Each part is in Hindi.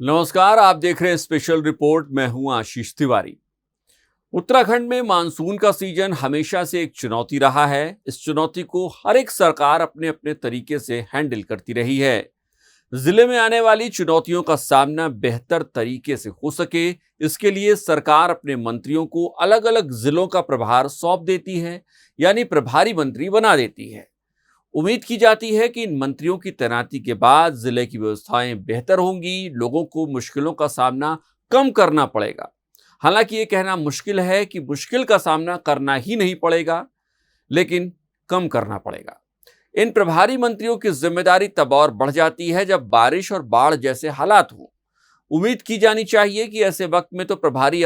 नमस्कार, आप देख रहे हैं स्पेशल रिपोर्ट। मैं हूं आशीष तिवारी। उत्तराखंड में मानसून का सीजन हमेशा से एक चुनौती रहा है। इस चुनौती को हर एक सरकार अपने अपने तरीके से हैंडल करती रही है। जिले में आने वाली चुनौतियों का सामना बेहतर तरीके से हो सके, इसके लिए सरकार अपने मंत्रियों को अलग अलग जिलों का प्रभार सौंप देती है, यानी प्रभारी मंत्री बना देती है। उम्मीद की जाती है कि इन मंत्रियों की तैनाती के बाद जिले की व्यवस्थाएं बेहतर होंगी, लोगों को मुश्किलों का सामना कम करना पड़ेगा। हालांकि ये कहना मुश्किल है कि मुश्किल का सामना करना ही नहीं पड़ेगा, लेकिन कम करना पड़ेगा। इन प्रभारी मंत्रियों की जिम्मेदारी तब और बढ़ जाती है जब बारिश और बाढ़ जैसे हालात हों। उम्मीद की जानी चाहिए कि ऐसे वक्त में तो प्रभारी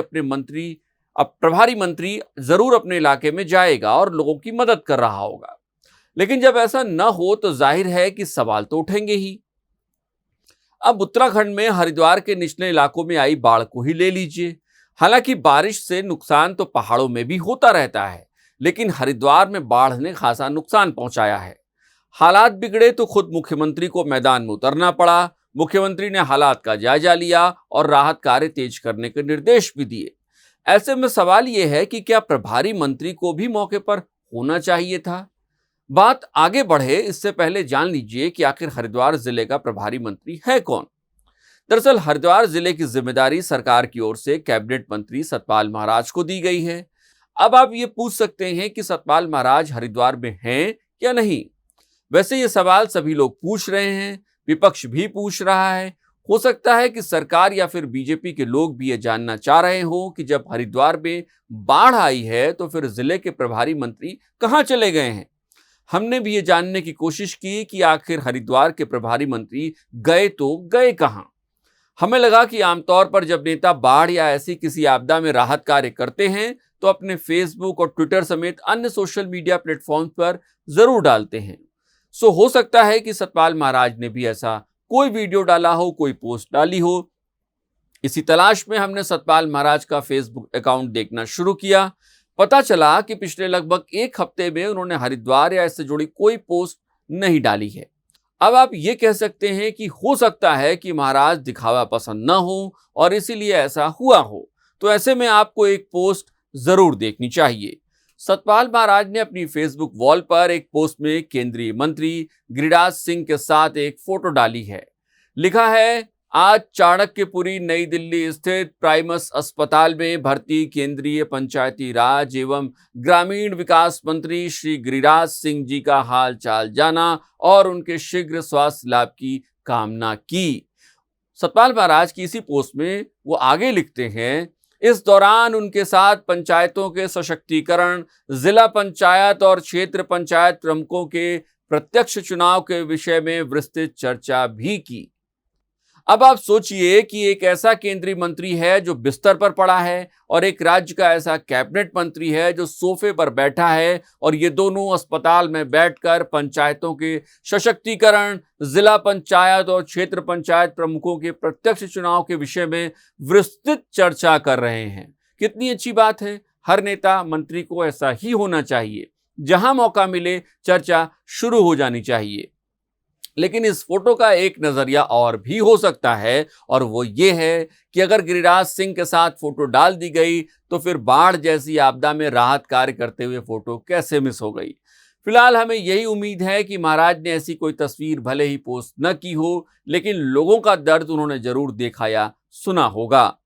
मंत्री जरूर अपने इलाके में जाएगा और लोगों की मदद कर रहा होगा। लेकिन जब ऐसा न हो तो जाहिर है कि सवाल तो उठेंगे ही। अब उत्तराखंड में हरिद्वार के निचले इलाकों में आई बाढ़ को ही ले लीजिए। हालांकि बारिश से नुकसान तो पहाड़ों में भी होता रहता है, लेकिन हरिद्वार में बाढ़ ने खासा नुकसान पहुंचाया है। हालात बिगड़े तो खुद मुख्यमंत्री को मैदान में उतरना पड़ा। मुख्यमंत्री ने हालात का जायजा लिया और राहत कार्य तेज करने के निर्देश भी दिए। ऐसे में सवाल यह है कि क्या प्रभारी मंत्री को भी मौके पर होना चाहिए था? बात आगे बढ़े इससे पहले जान लीजिए कि आखिर हरिद्वार जिले का प्रभारी मंत्री है कौन। दरअसल हरिद्वार जिले की जिम्मेदारी सरकार की ओर से कैबिनेट मंत्री सतपाल महाराज को दी गई है। अब आप ये पूछ सकते हैं कि सतपाल महाराज हरिद्वार में हैं या नहीं। वैसे ये सवाल सभी लोग पूछ रहे हैं, विपक्ष भी पूछ रहा है। हो सकता है कि सरकार या फिर बीजेपी के लोग भी ये जानना चाह रहे हो कि जब हरिद्वार में बाढ़ आई है तो फिर जिले के प्रभारी मंत्री कहां चले गए हैं। हमने भी ये जानने की कोशिश की कि आखिर हरिद्वार के प्रभारी मंत्री गए तो गए कहां। हमें लगा कि आमतौर पर जब नेता बाढ़ या ऐसी किसी आपदा में राहत कार्य करते हैं तो अपने फेसबुक और ट्विटर समेत अन्य सोशल मीडिया प्लेटफॉर्म पर जरूर डालते हैं। सो हो सकता है कि सतपाल महाराज ने भी ऐसा कोई वीडियो डाला हो, कोई पोस्ट डाली हो। इसी तलाश में हमने सतपाल महाराज का फेसबुक अकाउंट देखना शुरू किया। पता चला कि पिछले लगभग एक हफ्ते में उन्होंने हरिद्वार या इससे जुड़ी कोई पोस्ट नहीं डाली है। अब आप ये कह सकते हैं कि हो सकता है कि महाराज दिखावा पसंद न हो और इसीलिए ऐसा हुआ हो। तो ऐसे में आपको एक पोस्ट जरूर देखनी चाहिए। सतपाल महाराज ने अपनी फेसबुक वॉल पर एक पोस्ट में केंद्रीय मंत्री गिरिराज सिंह के साथ एक फोटो डाली है। लिखा है, आज चाणक्यपुरी नई दिल्ली स्थित प्राइमस अस्पताल में भर्ती केंद्रीय पंचायती राज एवं ग्रामीण विकास मंत्री श्री गिरिराज सिंह जी का हाल चाल जाना और उनके शीघ्र स्वास्थ्य लाभ की कामना की। सतपाल महाराज की इसी पोस्ट में वो आगे लिखते हैं, इस दौरान उनके साथ पंचायतों के सशक्तिकरण, जिला पंचायत और क्षेत्र पंचायत प्रमुखों के प्रत्यक्ष चुनाव के विषय में विस्तृत चर्चा भी की। अब आप सोचिए कि एक ऐसा केंद्रीय मंत्री है जो बिस्तर पर पड़ा है और एक राज्य का ऐसा कैबिनेट मंत्री है जो सोफे पर बैठा है, और ये दोनों अस्पताल में बैठकर पंचायतों के सशक्तिकरण, जिला पंचायत और क्षेत्र पंचायत प्रमुखों के प्रत्यक्ष चुनाव के विषय में विस्तृत चर्चा कर रहे हैं। कितनी अच्छी बात है। हर नेता मंत्री को ऐसा ही होना चाहिए। जहां मौका मिले चर्चा शुरू हो जानी चाहिए। लेकिन इस फोटो का एक नजरिया और भी हो सकता है, और वो ये है कि अगर गिरिराज सिंह के साथ फोटो डाल दी गई तो फिर बाढ़ जैसी आपदा में राहत कार्य करते हुए फोटो कैसे मिस हो गई। फिलहाल हमें यही उम्मीद है कि महाराज ने ऐसी कोई तस्वीर भले ही पोस्ट न की हो, लेकिन लोगों का दर्द उन्होंने जरूर देखा या सुना होगा।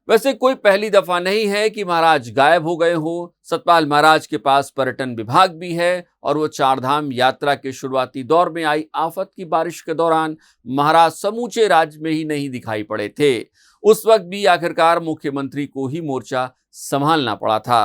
वैसे कोई पहली दफा नहीं है कि महाराज गायब हो गए हो। सतपाल महाराज के पास पर्यटन विभाग भी है और वो चारधाम यात्रा के शुरुआती दौर में आई आफत की बारिश के दौरान महाराज समूचे राज्य में ही नहीं दिखाई पड़े थे। उस वक्त भी आखिरकार मुख्यमंत्री को ही मोर्चा संभालना पड़ा था।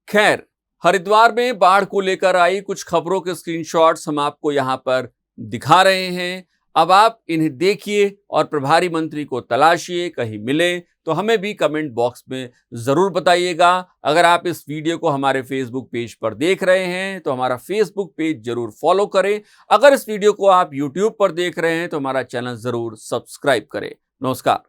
खैर, हरिद्वार में बाढ़ को लेकर आई कुछ खबरों के स्क्रीनशॉट्स हम आपको यहाँ पर दिखा रहे हैं। अब आप इन्हें देखिए और प्रभारी मंत्री को तलाशिए। कहीं मिले तो हमें भी कमेंट बॉक्स में जरूर बताइएगा। अगर आप इस वीडियो को हमारे फेसबुक पेज पर देख रहे हैं तो हमारा फेसबुक पेज जरूर फॉलो करें। अगर इस वीडियो को आप यूट्यूब पर देख रहे हैं तो हमारा चैनल जरूर सब्सक्राइब करें। नमस्कार।